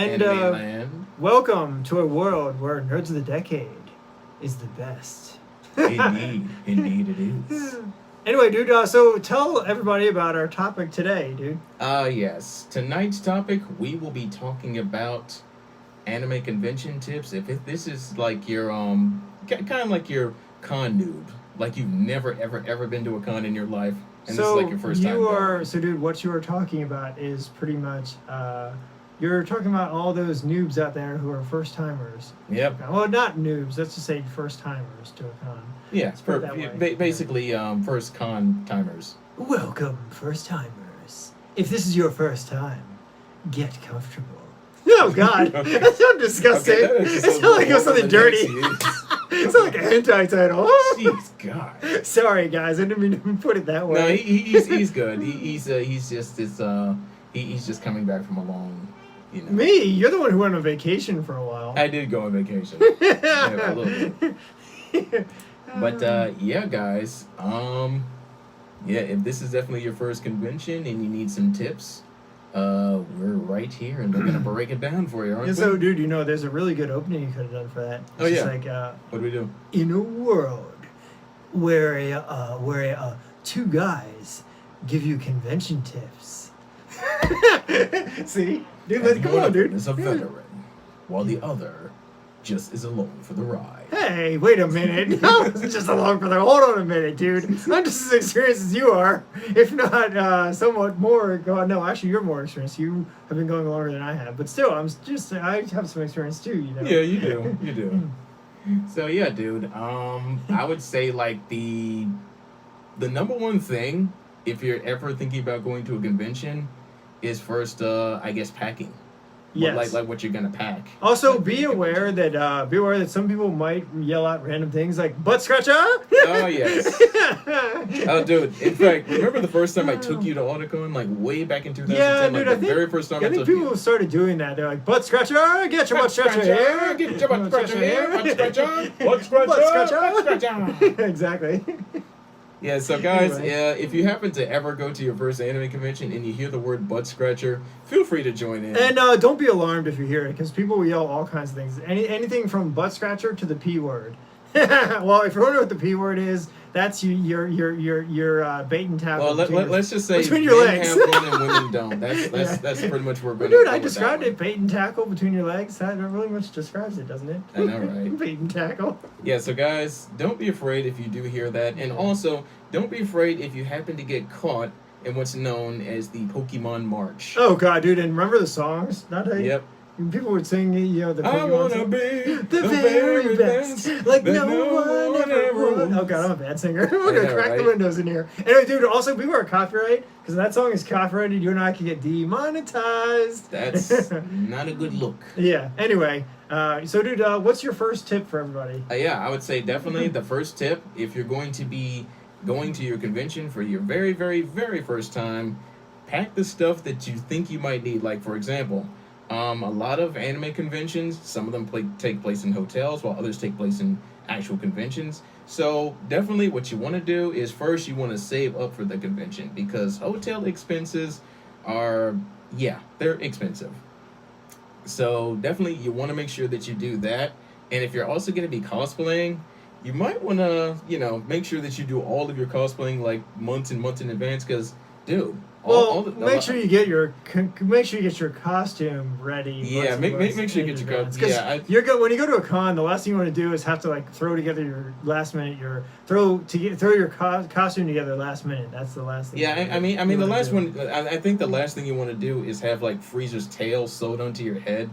And welcome to a world where Nerds of the Decade is the best. Indeed it is. Anyway, dude, so tell everybody about our topic today, dude. Yes. Tonight's topic, we will be talking about anime convention tips. If this is like your, kind of like your con noob, like you've never, ever been to a con in your life, and this is like your first time. So, dude, what you are talking about is pretty much, you're talking about all those noobs out there who are first-timers. Yep. Well, not noobs, let's just say first-timers to a con. Yeah, basically first con timers. Welcome, first-timers. If this is your first time, get comfortable. Oh, God. That's so disgusting. Okay, it sounds like it was something dirty. It sounds like a hentai title. Jeez, God. Sorry, guys. I didn't mean to put it that way. No, he's good. He's just coming back from a long, you know. Me? You're the one who went on vacation for a while. I did go on vacation. Yeah, a little bit. But yeah, guys. Yeah, if this is definitely your first convention and you need some tips, we're right here and we're gonna break it down for you, aren't we? So, dude, you know, there's a really good opening you could have done for that. It's Like, what do we do? In a world where two guys give you convention tips. See, dude, let's go on, dude. Is a veteran, while the other just is along for the ride. Hey, wait a minute. I wasn't just along for the. Hold on a minute, dude. I'm just as experienced as you are, if not somewhat more. No, actually, you're more experienced. You have been going longer than I have, but still, I have some experience too. You know. Yeah, you do. So yeah, dude. I would say like the number one thing if you're ever thinking about going to a convention is first, I guess, packing. Yes. Like what you're gonna pack. Also, be aware that some people might yell out random things like butt scratcher. Oh yes. Oh, dude. In fact, remember the first time I took you to AutoCon, like way back in 2010? Yeah, dude. Like the very first time I think people started doing that. They're like, butt scratcher, get your butt scratcher here. Get your butt scratcher here. Butt scratcher. Butt scratcher. Exactly. Yeah, so guys, anyway. If you happen to ever go to your first anime convention and you hear the word butt scratcher, feel free to join in. And don't be alarmed if you hear it, because people will yell all kinds of things. Anything from butt scratcher to the P word. Well, if you're wondering what the P word is, that's your bait and tackle. Well, let's just say between your legs. Men have one and women don't. That's pretty much where we're going. Dude, I described it, bait and tackle between your legs. That really much describes it, doesn't it? I know, right? Bait and tackle. Yeah, so guys, don't be afraid if you do hear that, and also don't be afraid if you happen to get caught in what's known as the Pokemon March. Oh God, dude, and remember the songs? Yep. People would sing, the Pokemon I wanna song. be the very best, like no one ever would. Oh God, I'm a bad singer. We're gonna crack the windows in here. Anyway, dude, also beware of copyright, because that song is copyrighted. You and I could get demonetized. That's not a good look. Yeah. Anyway, so dude, what's your first tip for everybody? Yeah, I would say definitely the first tip, if you're going to be going to your convention for your very, very, very first time, pack the stuff that you think you might need. Like, for example, a lot of anime conventions, some of them take place in hotels, while others take place in actual conventions. So definitely what you want to do is first you want to save up for the convention, because hotel expenses are, they're expensive. So definitely you want to make sure that you do that. And if you're also going to be cosplaying, you might want to, make sure that you do all of your cosplaying like months and months in advance, because, dude. Make sure you get your costume ready. Yeah, make sure you get your costume. Yeah, you're good when you go to a con. The last thing you want to do is have to throw together your last minute. Throw your costume together last minute. That's the last thing. Yeah, I mean the last one. I think the last thing you want to do is have Frieza's tail sewed onto your head,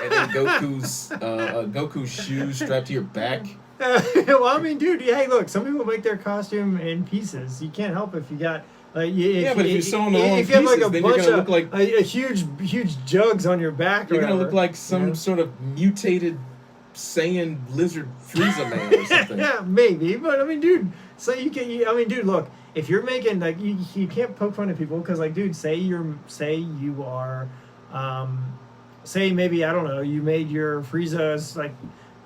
and then Goku's shoes strapped to your back. Well, I mean, dude. Hey, look. Some people make their costume in pieces. You can't help if you got. But if you're sewing the wrong pieces, then you're gonna look like a huge jugs on your back. You're gonna look like some sort of mutated Saiyan lizard Frieza man or something. Yeah, maybe. But I mean, dude. So dude. Look, if you're making you can't poke fun at people, because dude, say maybe I don't know, you made your Frieza's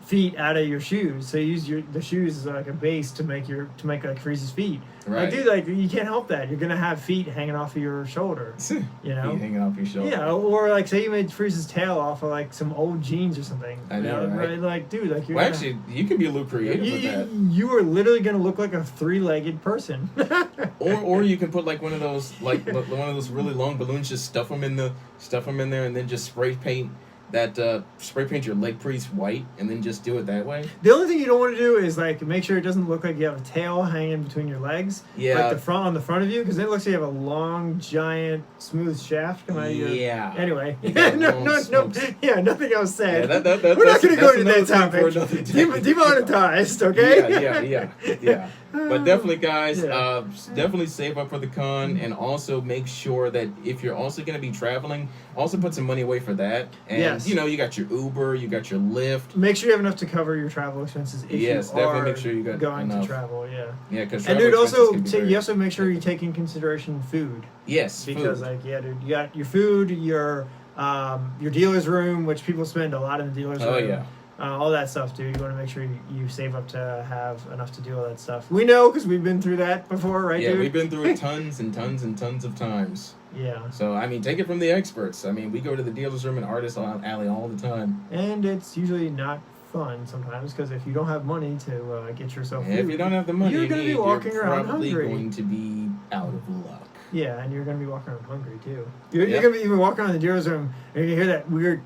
feet out of your shoes. So you use the shoes as like a base to make like Freeze's feet. Right. Like, dude, like you can't help that. You're gonna have feet hanging off of your shoulder. You know, Feet hanging off your shoulder. yeah, or like say you made Freeze's tail off of like some old jeans or something. I know, right? Like, dude, like you're. Well, actually, you can be a little creative with that. You are literally gonna look like a three-legged person. Or you can put like one of those really long balloons. Just stuff them in there, and then just spray paint your leg piece white, and then just do it that way. The only thing you don't want to do is like make sure it doesn't look like you have a tail hanging between your legs. Yeah. Like on the front of you, because it looks like you have a long, giant, smooth shaft coming out of your. Yeah. Anyway. No. Yeah, nothing else said. Yeah, We're not going to go into that another topic. thing for another day. Demonetized, okay? Yeah. But definitely, guys, Yeah. definitely save up for the con, and also make sure that if you're also going to be traveling, also put some money away for that. And, Yes. you know, you got your Uber, you got your Lyft. Make sure you have enough to cover your travel expenses if Yes, you definitely are make sure you got going enough. to travel, yeah. Yeah, because And dude, also, you also make sure you take in consideration food. Yes, Because, food. like, yeah, dude, you got your food, your dealer's room, which people spend a lot in the dealer's room. Oh, yeah. All that stuff, dude. You want to make sure you save up to have enough to do all that stuff. We know because we've been through that before, right, Yeah, dude? we've been through it tons and tons and tons of times. Yeah. So, I mean, take it from the experts. I mean, we go to the dealer's room and Artist Alley all the time. And it's usually not fun sometimes because if you don't have money to get yourself And if food, you don't have the money you're you gonna need, be walking you're around probably hungry. going to be out of luck. Yeah, and you're going to be walking around hungry, too. You're Yep. going to be walking around the dealer's room, and you hear that weird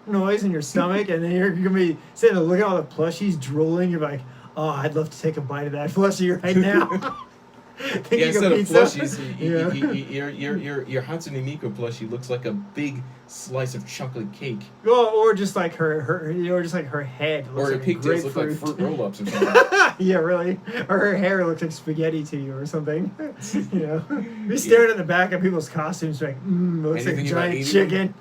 noise in your stomach, and then you're going to be sitting there looking at all the plushies drooling. You're like, oh, I'd love to take a bite of that plushie right now. Yeah, instead of plushies, Yeah. your Hatsune Miku plushie looks like a big slice of chocolate cake. Well, or just like her head looks Or her like a pigtails look like grapefruit. fruit roll-ups or something. Yeah, really. Or her hair looks like spaghetti to you or something. You know? You're staring at the back of people's costumes like, looks like a Anything about giant eating chicken.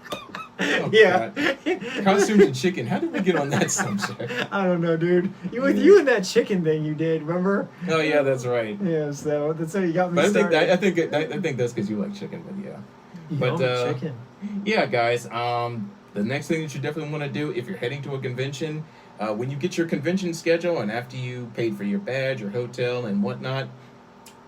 Oh, Yeah. God. Costumes and chicken. How did we get on that subject? I don't know, dude. With you and that chicken thing you did, remember? Oh yeah, that's right. Yeah, so that's how you got me But started. I think that's because you like chicken. But yeah. You but, love chicken. Yeah, guys. The next thing that you definitely want to do if you're heading to a convention, when you get your convention schedule and after you paid for your badge, your hotel, and whatnot,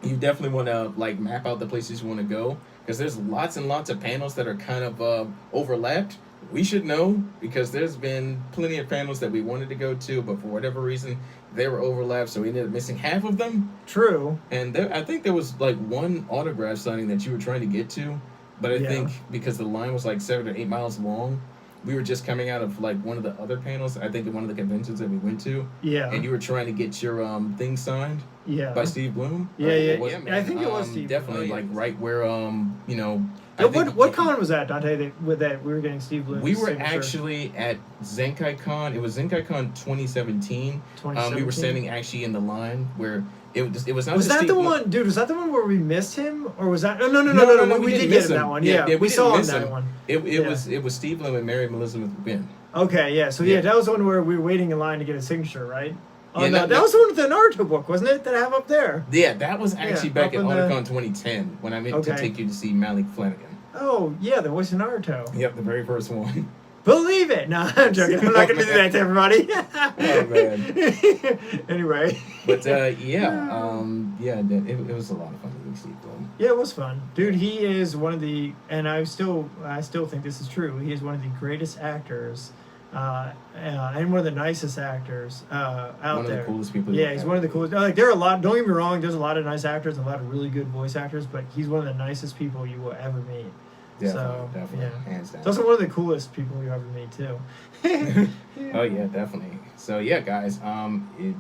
you definitely want to like map out the places you want to go because there's lots and lots of panels that are kind of overlapped. We should know because there's been plenty of panels that we wanted to go to, but for whatever reason they were overlapped, so we ended up missing half of them. True. And I think there was like one autograph signing that you were trying to get to. But I think because the line was like 7 or 8 miles long, we were just coming out of like one of the other panels, I think at one of the conventions that we went to. Yeah. And you were trying to get your thing signed Yeah. by Steve Bloom. Yeah, Man. I think it was Steve Bloom. Definitely Oh, yeah. like right where you know. I Yeah, think what con was that, Dante? That we were getting Steve Bloom's we were signature? actually at Zenkai Con. It was Zenkai Con 2017. We were standing actually in the line where it was not. Was just that Steve the Bloom. one, dude? Was that the one where we missed him, or was that? No. We didn't did miss get him him. that one. Yeah, Yeah, we didn't saw him miss that him. one. It was Steve Bloom and Mary Elizabeth Wynn. Okay, yeah. So Yeah. that was the one where we were waiting in line to get a signature, right? Oh Yeah, no, that was the one with the Naruto book, wasn't it? That I have up there. Yeah, that was actually back up at in the- Otakon 2010 when I went to Okay. take you to see Malik Flanagan. Oh yeah, the voice of Naruto. Yep, the very first one. Believe it. No, I'm joking. I'm not gonna do that to everybody. Oh, man. Anyway. But it was a lot of fun to meet Steve Bloom. Yeah, it was fun, dude. He is one of the, and I still think this is true. He is one of the greatest actors, and one of the nicest actors out there. One of the coolest people. Yeah, he's one of the coolest. Like there are a lot. Don't get me wrong. There's a lot of nice actors and a lot of really good voice actors, but he's one of the nicest people you will ever meet. Definitely, yeah. hands down. It's also one of the coolest people you ever meet too. Oh yeah, definitely. So yeah, guys. As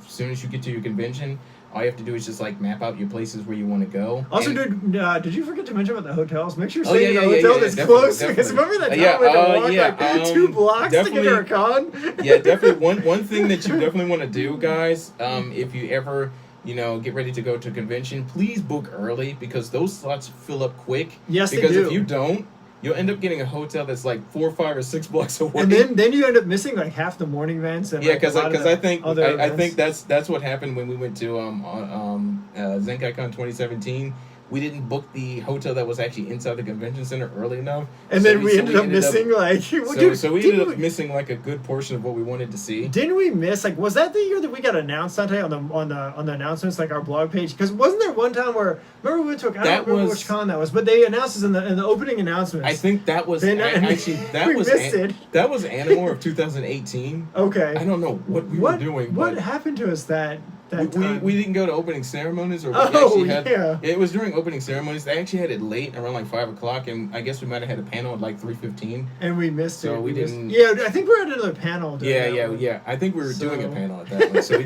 soon as you get to your convention, all you have to do is just like map out your places where you want to go. Also, And- dude, did you forget to mention about the hotels? Make sure you're Oh, staying yeah, in a yeah, hotel yeah, that's definitely, close. Because definitely. remember that time Yeah, we had to walk like 2 blocks to get to our con? Yeah, definitely. One thing that you definitely want to do, guys, if you ever, get ready to go to a convention, please book early because those slots fill up quick. Yes, they because do. if you don't, you'll end up getting a hotel that's like 4, 5, or 6 blocks away. And then you end up missing like half the morning events. And yeah, because I think other I think that's what happened when we went to ZenkaiCon 2017. we didn't book the hotel that was actually inside the convention center early enough. And then we ended up missing like. So we ended up missing like a good portion of what we wanted to see. Didn't we miss like? Was that the year that we got announced, Dante, on the announcements, like our blog page? Because wasn't there one time where remember we went to I don't remember which con that was, but they announced us in the opening announcements. I think that was actually that was that was Animor of 2018. Okay. I don't know what we were doing. What happened to us that time? We didn't go to opening ceremonies, or it was during opening ceremonies. They actually had it late, around like 5:00, and I guess we might have had a panel at like 3:15. And we missed it. So we didn't. Yeah, I think we were at another panel. Yeah. I think we were doing a panel at that one, so we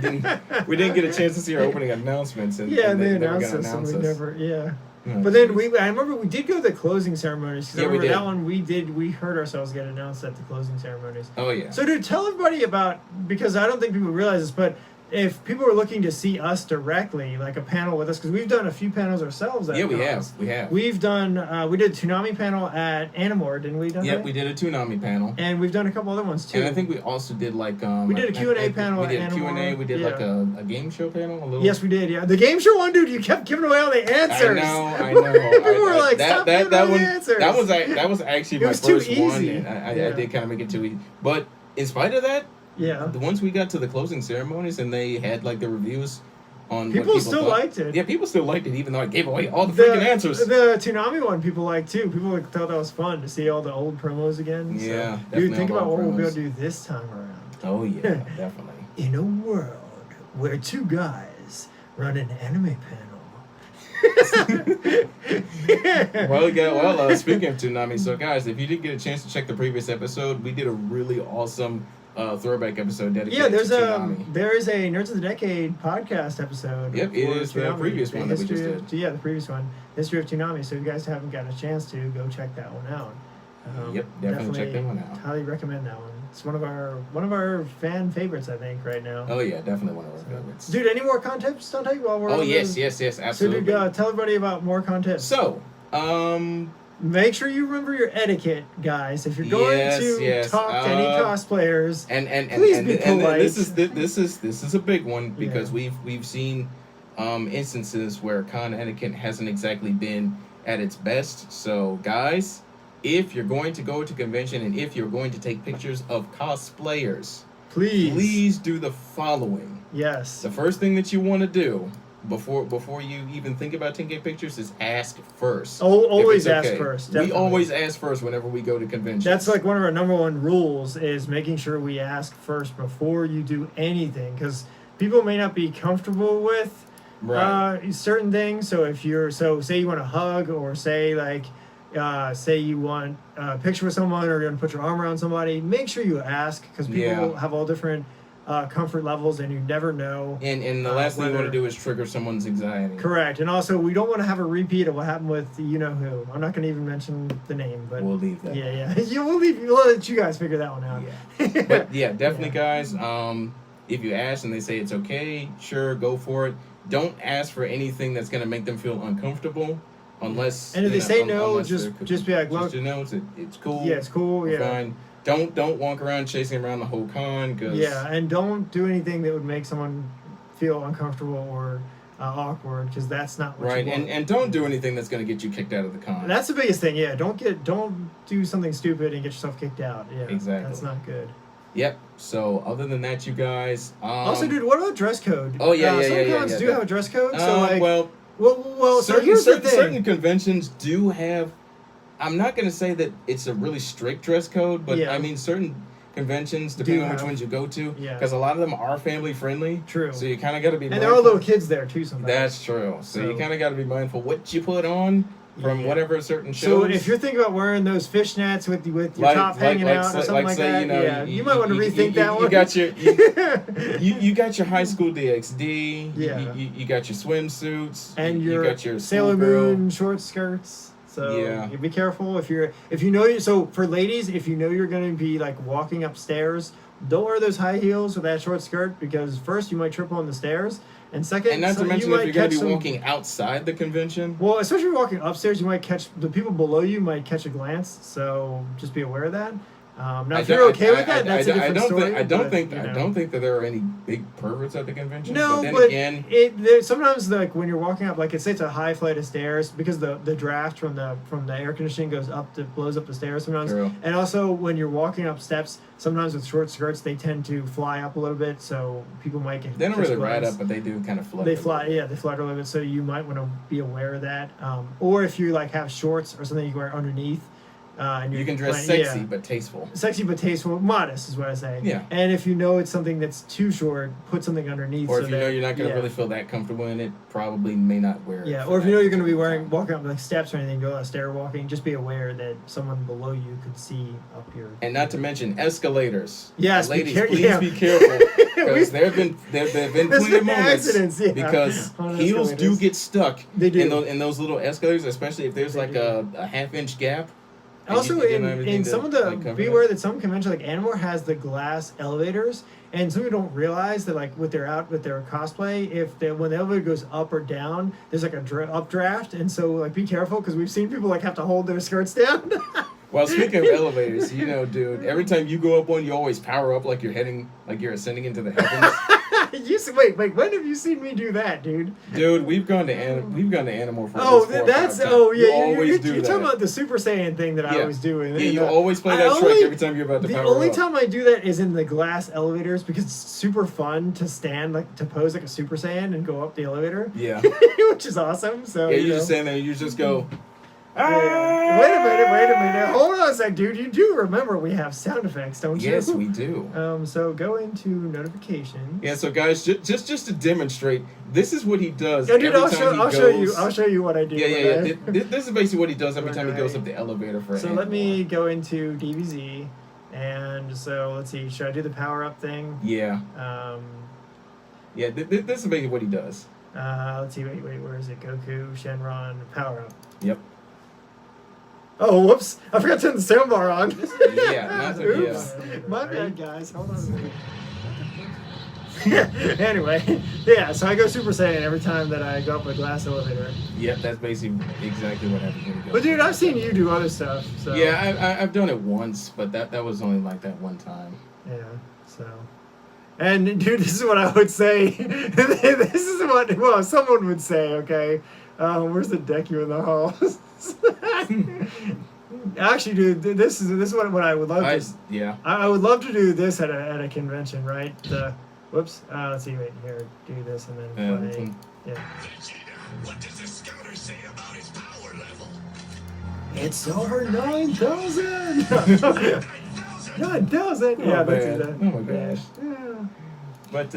didn't get a chance to see our opening announcements. And they announced us, and we never. Yeah. But then I remember we did go to the closing ceremonies. Because I remember that one we heard ourselves get announced at the closing ceremonies. Oh yeah. So dude, tell everybody about, because I don't think people realize this, but if people are looking to see us directly, like a panel with us, because we've done a few panels ourselves. We have. We've done. We did a Toonami panel at Animor, didn't we? We did a Toonami panel, and we've done a couple other ones too. And I think we also did like we did a Q&A panel. We did at a Q&A. Animor. We did like a game show panel. Yes, we did. Yeah, the game show one, dude. You kept giving away all the answers. I know. People were like, "Stop giving away the answers." That was actually my first one, and I did kind of make it too easy. But in spite of that. Yeah. Once we got to the closing ceremonies and they had like the reviews on people still liked it. Yeah, people still liked it, even though I gave away all the freaking answers. The Toonami one people liked too. People thought that was fun to see all the old promos again. Yeah, so, dude, think about what we'll be able to do this time around. Oh yeah, definitely. In a world where two guys run an anime panel. Speaking of Toonami, so guys, if you didn't get a chance to check the previous episode, we did a really awesome throwback episode dedicated to Toonami. There is a Nerds of the Decade podcast episode. Yep, it is the previous one that we just did. Yeah, the previous one, History of Toonami. So if you guys haven't gotten a chance to, go check that one out. Definitely check that one out. Highly recommend that one. It's one of our fan favorites, I think, right now. Oh yeah, definitely one of our favorites. Dude, any more content, Dante? While we're yes, absolutely. So dude, tell everybody about more content. So, make sure you remember your etiquette, guys. If you're going to talk to any cosplayers, and please be polite. And this is a big one because we've seen instances where con etiquette hasn't exactly been at its best. So guys, if you're going to go to convention and if you're going to take pictures of cosplayers, please do the following. Yes. The first thing that you want to do before you even think about taking pictures is ask first. Always ask first. Definitely. We always ask first whenever we go to conventions. That's like one of our number one rules is making sure we ask first before you do anything, because people may not be comfortable with certain things. So if say you want to hug, or say you want a picture with someone, or you're going to put your arm around somebody, make sure you ask, because people have all different comfort levels, and you never know. And the last thing you want to do is trigger someone's anxiety. Correct. And also, we don't want to have a repeat of what happened with you-know-who. I'm not going to even mention the name, but... We'll leave that. Yeah. We'll let you guys figure that one out. Yeah. But yeah, definitely, guys. If you ask and they say it's okay, sure, go for it. Don't ask for anything that's going to make them feel uncomfortable. Unless... And if they say no, just be like, look... Just know it's cool. Yeah, it's cool, We're fine. Don't walk around chasing around the whole con. And don't do anything that would make someone feel uncomfortable or awkward, because that's not what you want. And don't do anything that's going to get you kicked out of the con. That's the biggest thing. Yeah, don't do something stupid and get yourself kicked out. Yeah, exactly. That's not good. Yep. So other than that, you guys. Also, dude, what about dress code? Oh yeah, some cons do have a dress code. So so here's the thing. Certain conventions do have. I'm not going to say that it's a really strict dress code, but I mean certain conventions, depending on which ones you go to, because a lot of them are family friendly. True. So you kind of got to be. And there are little kids there too sometimes. That's true. So you kind of got to be mindful what you put on from whatever certain shows. So if you're thinking about wearing those fishnets with your top hanging out or something like that, you might want to rethink that one. You got your you got your high school DxD. You got your swimsuits. And you got your Sailor Moon short skirts. So be careful if you know. So for ladies, if you know you're going to be like walking upstairs, don't wear those high heels with that short skirt, because first you might trip on the stairs, and second, and not to mention if you're going to be walking outside the convention. Well, especially if you're walking upstairs, you might catch the people below you might catch a glance. So just be aware of that. Now, if you're okay with that, that's a different story. I don't think that there are any big perverts at the convention. No, but then again, sometimes like when you're walking up, like say it's a high flight of stairs because the draft from the air conditioning goes up blows up the stairs sometimes. True. And also when you're walking up steps, sometimes with short skirts they tend to fly up a little bit, so people might get. They don't really ride up, but they do kind of flutter. They fly, yeah, they flutter a little bit, so you might want to be aware of that. Or if you like have shorts or something you can wear underneath. And you can dress sexy but tasteful. Sexy but tasteful, modest is what I say. Yeah. And if you know it's something that's too short, put something underneath. Or if you know you're not going to really feel that comfortable in it, probably may not wear it. Yeah. Or if you know you're going to be walking up like steps or anything, go out stair walking, just be aware that someone below you could see up your. And not to mention escalators. Yes, ladies, please be careful because there have been plenty of moments accidents, because heels do get stuck. They do in those little escalators, especially if there's a half-inch gap. Also, in some of the be aware that some conventions like Animal has the glass elevators, and some people don't realize that like with their cosplay, when the elevator goes up or down, there's like a updraft, and so like be careful because we've seen people like have to hold their skirts down. Well, speaking of elevators, dude, every time you go up one, you always power up like you're ascending into the heavens. Wait, when have you seen me do that, dude? Dude, we've gone to Animal for you're that. talking about the Super Saiyan thing that I always do. And you always play that trick every time you're about to power up. The only time I do that is in the glass elevators because it's super fun to stand to pose like a Super Saiyan and go up the elevator. Yeah. Which is awesome. So you just stand there and you just go. Yeah. Wait a minute. Hold on a sec, dude. You do remember we have sound effects, don't you? Yes, we do. So go into notifications. Yeah. So guys, just to demonstrate, this is what he does. Yeah, dude. I'll show you what I do. Yeah. This is basically what he does every time he goes up the elevator for. So let me go into DBZ, and so let's see. Should I do the power up thing? Yeah. Yeah. This is basically what he does. Let's see. Wait. Where is it? Goku, Shenron, power up. Yep. Oh, whoops! I forgot to turn the soundbar on. Oops. My bad, guys. Hold on a second. Anyway, so I go Super Saiyan every time that I go up a glass elevator. Yep, that's basically exactly what happens when you go. But dude, I've seen you do other stuff. So. Yeah, I've done it once, but that was only like that one time. Yeah, so. And dude, this is what I would say. This is what someone would say. Okay, where's the deck you in the halls? Actually, dude, this is what I would love to. Yeah. I would love to do this at a convention, right? Whoops. Let's see. Wait here. Do this and then play. Yeah. What does the scouter say about his power level? It's over 9,000. 9,000. Yeah, that's it. Oh my gosh. Yeah. But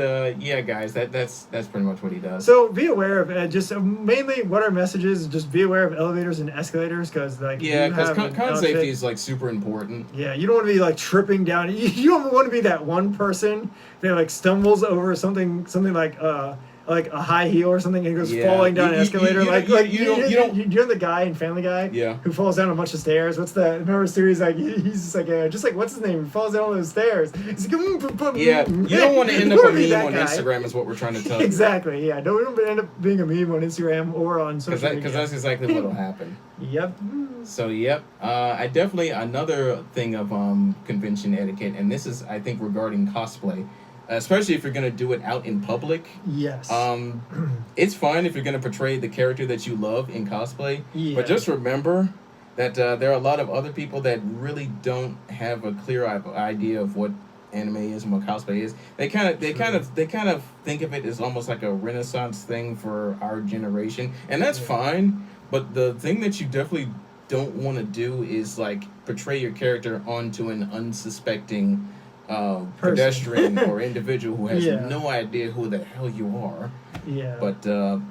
guys, that's pretty much what he does. So be aware of just mainly what our message is. Just be aware of elevators and escalators because because con safety is like super important. Yeah, you don't want to be like tripping down. You don't want to be that one person that like stumbles over something like a high heel or something and goes falling down an escalator. You know the guy in Family Guy who falls down a bunch of stairs. Remember the series he's just like what's his name? He falls down all those stairs. He's like, you don't want to end up a meme on Instagram is what we're trying to tell you. Exactly. Yeah, don't end up being a meme on Instagram or on social media. Because that's exactly what'll happen. Yep. So I definitely another thing of convention etiquette, and this is I think regarding cosplay. Especially if you're going to do it out in public. Yes. It's fine if you're going to portray the character that you love in cosplay. Yeah. But just remember that there are a lot of other people that really don't have a clear idea of what anime is and what cosplay is. They kind of think of it as almost like a Renaissance thing for our generation, and that's fine. But the thing that you definitely don't want to do is like portray your character onto an unsuspecting pedestrian or individual who has no idea who the hell you are. Yeah. But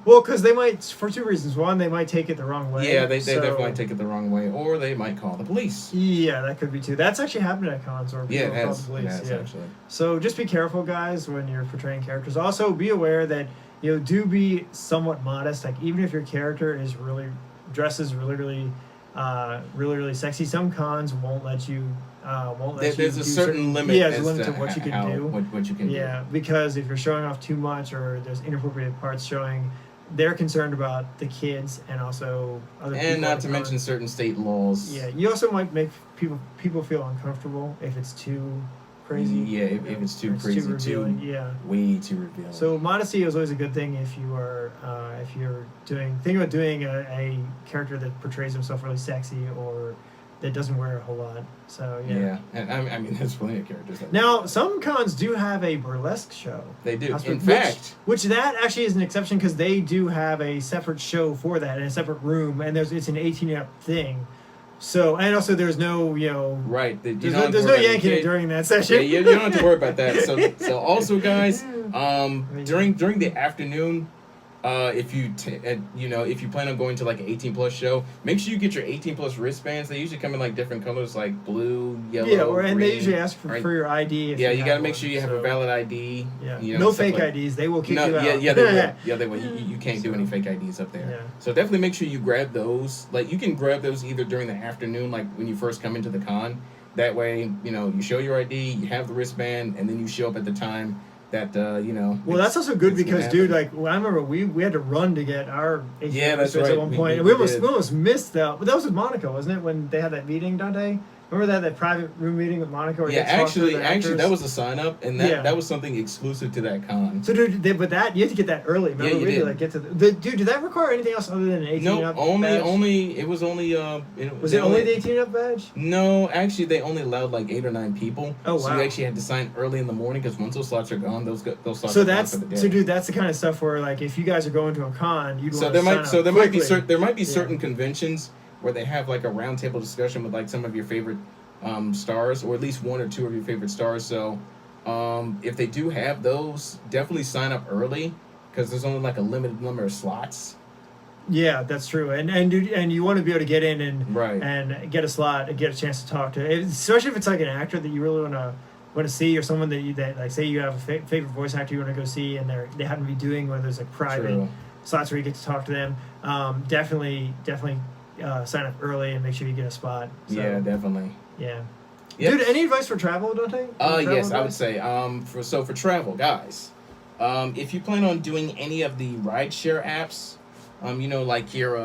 because they might, for two reasons. One, they might take it the wrong way. Yeah, they definitely take it the wrong way, or they might call the police. Yeah, that could be too. That's actually happened at cons where people call the police. It has, actually. So just be careful, guys, when you're portraying characters. Also, be aware that do be somewhat modest. Like even if your character is dresses really sexy, some cons won't let you. There's a certain limit. Yeah, there's a limit to what you can do. What you can do. Yeah, because if you're showing off too much or there's inappropriate parts showing, they're concerned about the kids and also other people. And not to mention certain state laws. Yeah, you also might make people feel uncomfortable if it's too crazy. Yeah, if it's too crazy, too revealing. way too revealing. So modesty is always a good thing if you're thinking about doing a character that portrays himself really sexy or that doesn't wear a whole lot. So yeah, and I mean, there's plenty of characters. Now, some cons do have a burlesque show. They do. In which, fact, which that actually is an exception because they do have a separate show for that in a separate room, and it's an 18-up thing. So, and also there's no, right. There's no yanking it during that session. Yeah, you don't have to worry about that. So also, guys, during the afternoon, if you plan on going to like an 18+ show, make sure you get your 18+ wristbands. They usually come in like different colors, like blue, yellow, and green, they usually ask for your ID. If you got to make sure you have a valid ID. Yeah. No fake IDs. They will kick you out. Yeah, they will. Yeah, they will. You can't do any fake IDs up there. Yeah. So definitely make sure you grab those. Like you can grab those either during the afternoon, like when you first come into the con. That way, you show your ID, you have the wristband, and then you show up at the time. That Well, that's also good because, dude, like I remember we had to run to get our that's right. At one point, and we almost missed that. But that was with Monica, wasn't it? When they had that meeting, Dante. Remember that private room meeting with Monica? Where actually, that was a sign up, and that was something exclusive to that con. So, dude, but that you had to get that early. Remember, you did. Like get to dude. Did that require anything else other than an 18 up? Only it was only Was it only the 18 up badge? No, actually, they only allowed like 8 or 9 people. Oh wow! So you actually had to sign early in the morning because once those slots are gone, those slots. So are gone for the day. dude, that's the kind of stuff where like if you guys are going to a con, you'd want there might be quickly. certain conventions where they have like a roundtable discussion with like some of your favorite stars, or at least 1 or 2 of your favorite stars. So if they do have those, definitely sign up early because there's only like a limited number of slots. Yeah, that's true, and you want to be able to get in and get a slot and get a chance to talk to, especially if it's like an actor that you really want to see, or someone that like say you have a favorite voice actor you want to go see, and they happen to be doing where there's like private slots where you get to talk to them. Definitely sign up early and make sure you get a spot. So, yeah, definitely. Yeah. Yep. Dude, any advice for travel, Dante? Yes, I would say. For travel, guys, if you plan on doing any of the rideshare apps, like your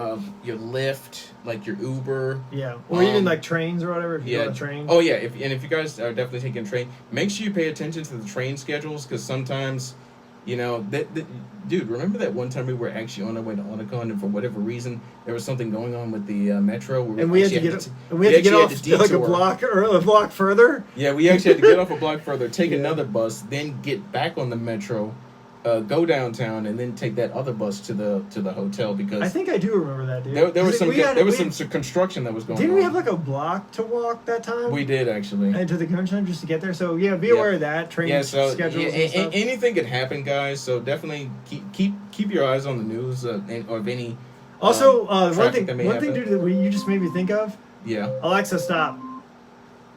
Lyft, like your Uber. Yeah. Or even like trains or whatever. If you go on a train. Oh yeah. If you guys are definitely taking a train, make sure you pay attention to the train schedules because sometimes. Dude, remember that one time we were actually on our way to Onicon, and for whatever reason there was something going on with the metro, and we had to get off like a block further. Yeah, we actually had to get off a block further, take another bus, then get back on the metro, go downtown, and then take that other bus to the hotel because I think I do remember that, dude. There was some construction that was going on. Didn't we have like a block to walk that time? We did actually. And to the convention center just to get there. So yeah, be aware of that. Train schedules and stuff. Anything could happen, guys. So definitely keep your eyes on the news or if any. Also, one thing, dude, that you just made me think of. Yeah. Alexa, stop.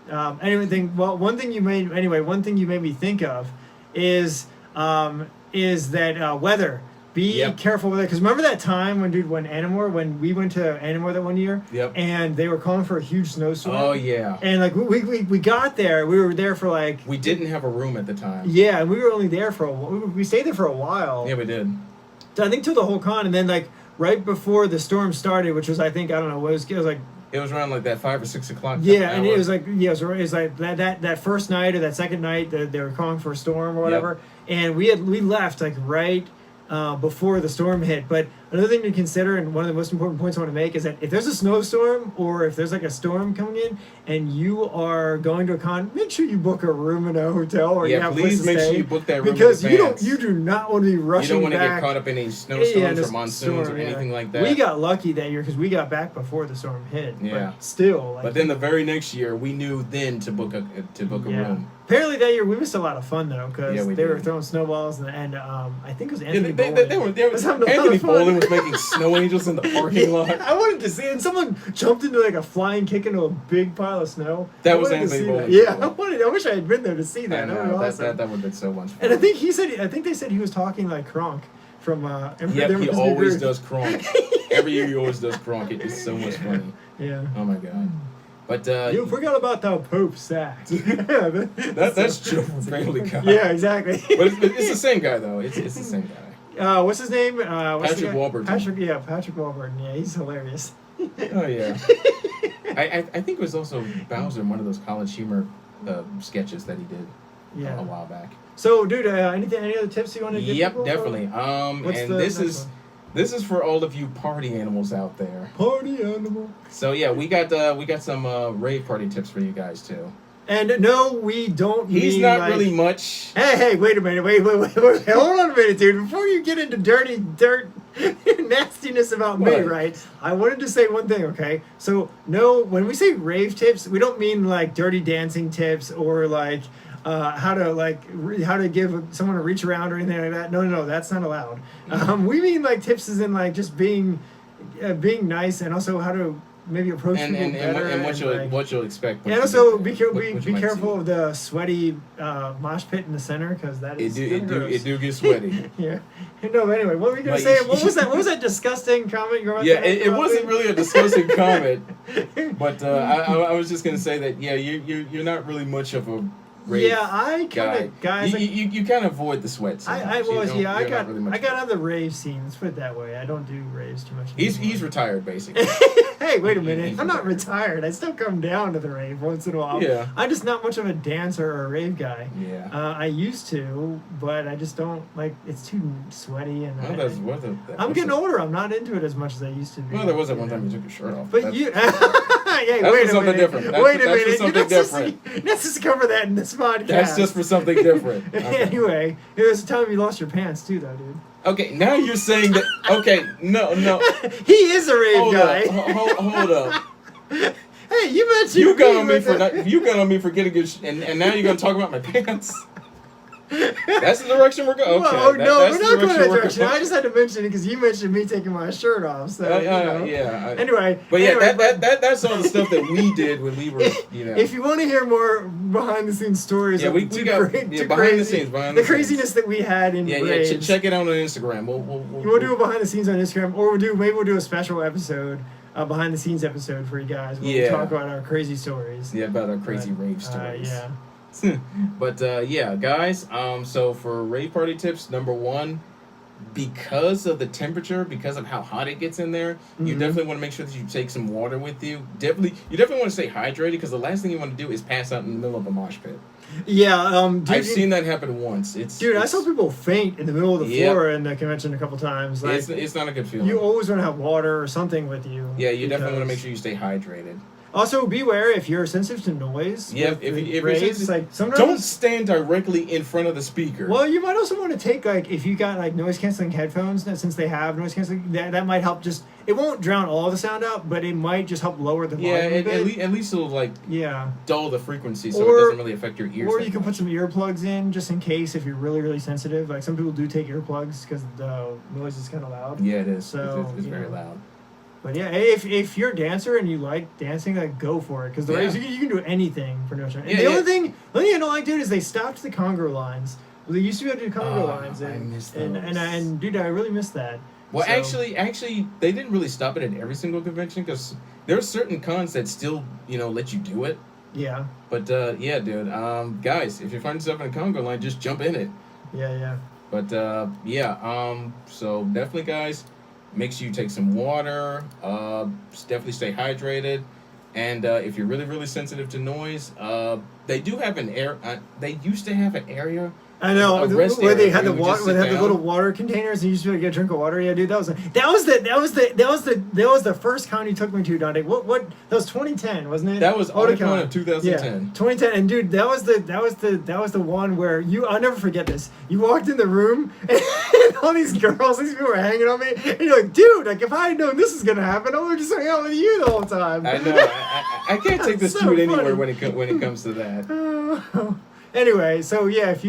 One thing you made me think of is that weather. Be careful with it, because remember that time when we went to Animore that one year, and they were calling for a huge snowstorm. Oh yeah. And like we got there, we were there for like. We didn't have a room at the time. Yeah, and we were only there for we stayed there for a while. Yeah, we did. I think till the whole con, and then like right before the storm started, which was I think I don't know what it was like. It was around like that 5 or 6 o'clock. Yeah, and it was like it was like that first night or that second night that they were calling for a storm or whatever, and we left like right before the storm hit. But another thing to consider, and one of the most important points I want to make, is that if there's a snowstorm or if there's like a storm coming in and you are going to a con, make sure you book a room in a hotel or you have a place to stay. Please make sure you book that room because in advance. you do not want to be rushing back. You don't want to get caught up in any snowstorms or monsoons or anything like that. We got lucky that year because we got back before the storm hit. Yeah. But still. But then the very next year, we knew then to book a room. Apparently that year we missed a lot of fun though because they were throwing snowballs and I think it was Anthony Boland. Anthony Boland was making snow angels in the parking lot. I wanted to see it, and someone jumped into like a flying kick into a big pile of snow. That was Anthony Boland. Yeah, I wish I had been there to see that. I know, that would have been so much fun. And I think they said he was talking like Kronk from he always does Kronk. Every year he always does Kronk. It's so much funny. Yeah. Oh my god. But you forgot about the Pope sack. That's Joe from Family Guy. Yeah, exactly. But it's the same guy though. It's the same guy. What's his name? Patrick Warburton. Patrick Warburton. Yeah, he's hilarious. Oh yeah. I think it was also Bowser in one of those college humor sketches that he did Yeah. a while back. So, dude, any other tips you want to give Yep, people? definitely. What's And the this next is one? this is for all of you party animals out there. Party animal. So yeah, we got some rave party tips for you guys too. And no, we don't. He's mean, not like, really much. Hey, wait a minute. Wait. Hold on a minute, dude. Before you get into dirt nastiness about me, What? right? I wanted to say one thing, okay? So, no, when we say rave tips, we don't mean like dirty dancing tips or like how to give someone a reach around or anything like that. No, that's not allowed. We mean like tips as in like just being nice and also how to maybe approach people better and like, what you'll expect. and also be careful of the sweaty mosh pit in the center because that is It do get sweaty. yeah. No, but anyway, what were we gonna Like, say? What was that disgusting comment you were about to make it about wasn't me? really a disgusting comment, but I was just gonna say that you're not really much of a rave Yeah, I kind guy. of guys. You kind of avoid the sweat. I got really much out of the rave scene. Let's put it that way. I don't do raves too much. He's anymore. retired basically. Hey, wait a minute. He's I'm not retired. I still come down to the rave once in a while. Yeah. I'm just not much of a dancer or a rave guy. Yeah. I used to, but I just don't like. It's too sweaty and. Well, that's worth it. I'm getting older. I'm not into it as much as I used to be. Well, there was that one time you took your shirt off. But That's- you. Hey, That's wait for a something minute. different. That's Wait a for minute. something different. Let's just cover that in this podcast. That's just for something different. Okay. Anyway, it was a time you lost your pants too, though, dude. Okay, now you're saying that. Okay, no. He is a rave Hold guy. up. Hold up. Hey, you mentioned You got on me with for that. not, you got on me for getting good, and now you're gonna talk about my pants. That's the direction we're going. Okay, Whoa, no, that's we're the not going that we're direction. I just had to mention it because you mentioned me taking my shirt off. So yeah. Anyway, But yeah, anyway, that's all the stuff that we did when we were, you know. If you want to hear more behind the scenes stories, Yeah, of we too got- cra- yeah, too behind the crazy, scenes, behind the the scenes. craziness that we had in yeah, raves. check it out on Instagram. We'll do a behind the scenes on Instagram, or maybe we'll do a special episode, behind the scenes episode for you guys where we talk about our crazy stories. Yeah, about our crazy rave stories. Yeah. But yeah, guys. So for rave party tips, number one, because of the temperature, because of how hot it gets in there, you definitely want to make sure that you take some water with you. You definitely want to stay hydrated because the last thing you want to do is pass out in the middle of a mosh pit. Yeah, I've seen that happen once. I saw people faint in the middle of the floor in the convention a couple times. Like, it's not a good feeling. You always want to have water or something with you. Yeah, you definitely want to make sure you stay hydrated. Also, beware if you're sensitive to noise. Yeah, if you're raves, sensitive, like sometimes don't stand directly in front of the speaker. Well, you might also want to take if you got noise canceling headphones, since they have noise canceling, that might help. Just it won't drown all the sound out, but it might just help lower the volume a bit. At least it'll dull the frequency so it doesn't really affect your ears. Or you can put some earplugs in just in case if you're really really sensitive. Like some people do take earplugs because the noise is kind of loud. Yeah, it is. So it's very loud. But yeah, if you're a dancer and you like dancing, go for it. Because the raves, you can do anything for no charge. And the only thing I don't like, dude, is they stopped the Congo lines. Well, they used to be able to do Congo lines. And, I miss those. And dude, I really miss that. Well, actually, they didn't really stop it at every single convention because there are certain cons that still, let you do it. Yeah. But yeah, dude, guys, if you find yourself in a Congo line, just jump in it. Yeah. But so definitely, guys. Make sure you take some water. Definitely stay hydrated. And if you're really, really sensitive to noise, they do have they used to have an area. I know where they had the water, where they had the little down. water containers, and you used to be able to get a drink of water. Yeah, dude, that was the first con you took me to, Dante. What that was 2010, wasn't it? That was Otakon of 2010. Yeah, 2010, and dude, that was the one where I'll never forget this. You walked in the room, and all these people were hanging on me, and you're like, dude, if I had known this was gonna happen, I would have just hung out with you the whole time. I know. I can't take this So to it anywhere funny. when it comes to that. Anyway, so yeah, if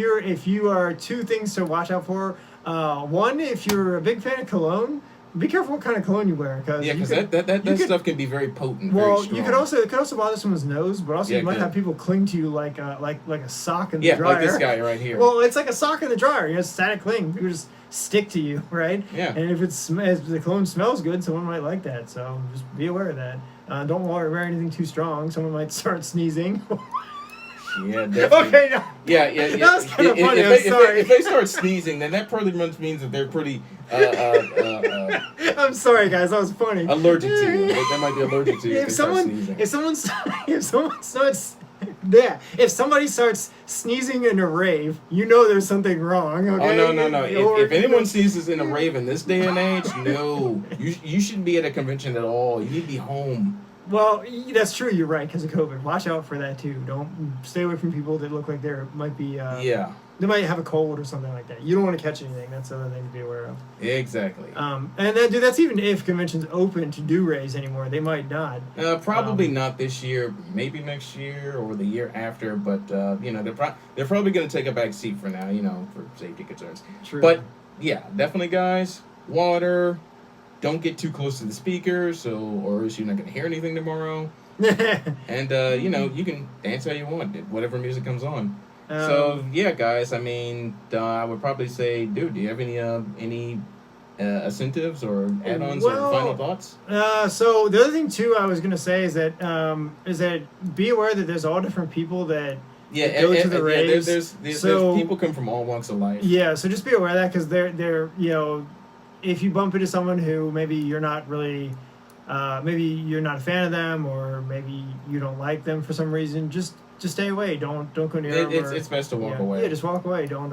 you are two things to watch out for. One, if you're a big fan of cologne, be careful what kind of cologne you wear, because that stuff can be very potent. Well, very strong. it could also bother someone's nose, but also you might have people cling to you like a sock in the dryer. Yeah, like this guy right here. Well, it's like a sock in the dryer. Static cling. People just stick to you, right? Yeah. And if the cologne smells good, someone might like that. So just be aware of that. Don't wear anything too strong. Someone might start sneezing. Yeah, definitely. Okay, no. Yeah. That was kinda funny, I'm If sorry. they start sneezing, then that probably means that they're pretty I'm sorry, guys. That was funny. allergic to you. They might be allergic to you if they start sneezing. If somebody starts sneezing in a rave, you know there's something wrong. Okay? Oh no! Or, If anyone sneezes in a rave in this day and age, no, you shouldn't be at a convention at all. You need to be home. Well, that's true. You're right because of COVID. Watch out for that too. Don't stay away from people that look like they might be. Yeah. They might have a cold or something like that. You don't want to catch anything. That's the other thing to be aware of. Exactly. And then, dude, that's even if conventions open to do raves anymore. They might not. Probably not this year. Maybe next year or the year after. But they're probably going to take a back seat for now. For safety concerns. True. But yeah, definitely, guys. Water. Don't get too close to the speakers, or else you're not going to hear anything tomorrow. And you can dance how you want, whatever music comes on. So yeah, guys. I mean, I would probably say, dude, do you have any incentives or add-ons or final thoughts? So the other thing too, I was gonna say is that be aware that there's all different people that go to the raves. There's people come from all walks of life. Yeah, so just be aware of that because they're if you bump into someone who maybe you're not really. Maybe you're not a fan of them, or maybe you don't like them for some reason. Just stay away. Don't go near them. It's best to walk away. Yeah, just walk away. Don't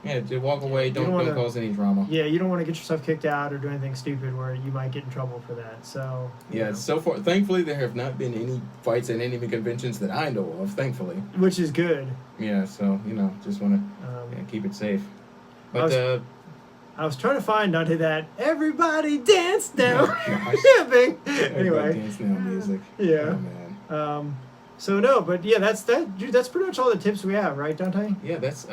just walk away. Don't cause any drama. Yeah, you don't want to get yourself kicked out or do anything stupid where you might get in trouble for that. So yeah, so far, thankfully, there have not been any fights at any conventions that I know of. Thankfully, which is good. Yeah, so just want to keep it safe. But I was trying to find onto that everybody dance now thing. Anyway, dance now music. Yeah. Oh, man. So no, but yeah, that's dude. That's pretty much all the tips we have, right, Dante? Yeah, that's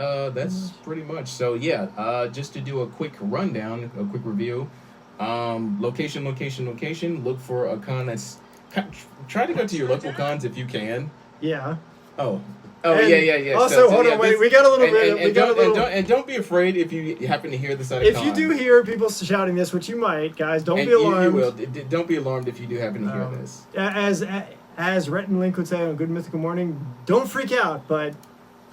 pretty much. So yeah, just to do a quick rundown, a quick review. Location. Look for a con that's. Try to go to your local cons if you can. Yeah. Oh, and yeah. Also, hold on, wait. We got a little bit. And don't be afraid if you happen to hear this at a If con. you do hear people shouting this, which you might, guys, don't be alarmed. You will. Don't be alarmed if you do happen to hear this. As Rhett and Link would say on Good Mythical Morning, don't freak out, but...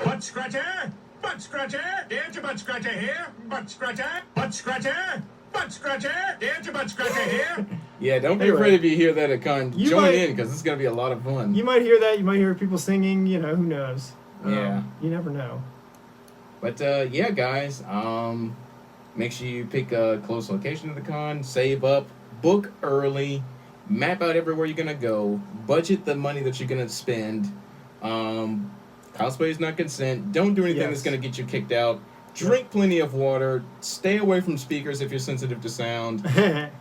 Butt scratcher! Butt scratcher! There's a butt scratcher here! Butt scratcher! Butt scratcher! Butt scratcher! There's a butt scratcher here! Yeah, don't be afraid if you hear that at con. Join in, because it's going to be a lot of fun. You might hear that. You might hear people singing. Who knows? Yeah. You never know. But, yeah, guys, make sure you pick a close location to the con, save up, book early, map out everywhere you're going to go, budget the money that you're going to spend. Cosplay is not consent. Don't do anything that's going to get you kicked out. Drink plenty of water. Stay away from speakers if you're sensitive to sound.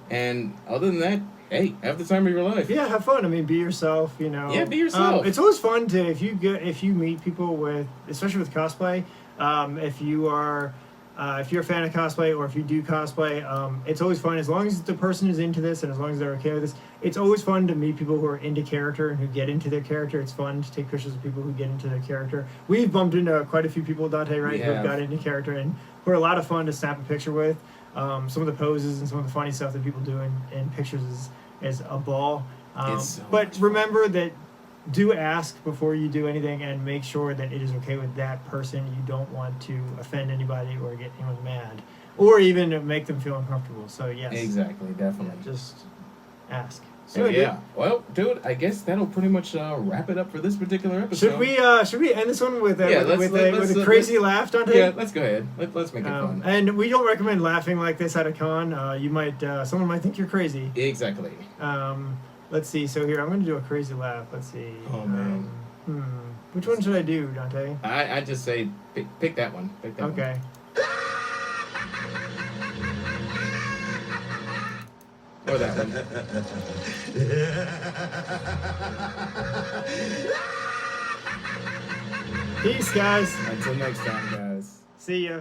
And other than that, hey, have the time of your life. Yeah, have fun. I mean, be yourself. Yeah, be yourself. It's always fun to if you meet people especially with cosplay. If you're a fan of cosplay or if you do cosplay, it's always fun as long as the person is into this and as long as they're okay with this. It's always fun to meet people who are into character and who get into their character. It's fun to take pictures of people who get into their character. We've bumped into quite a few people, Dante, right, who have got into character and who are a lot of fun to snap a picture with. Some of the poses and some of the funny stuff that people do in pictures is a ball. But remember that do ask before you do anything and make sure that it is okay with that person. You don't want to offend anybody or get anyone mad or even make them feel uncomfortable. So, yes. Exactly, definitely. Yeah, just ask. So, yeah. Well, dude, I guess that'll pretty much wrap it up for this particular episode. Should we end this one with a crazy laugh, Dante? Yeah, let's go ahead. Let's make it fun. And we don't recommend laughing like this at a con. Someone might think you're crazy. Exactly. Let's see. So here, I'm going to do a crazy laugh. Let's see. Oh, man. Which one should I do, Dante? I just say pick that one. Pick that one. Okay. Or that one. Peace, guys. Until next time, guys. See ya.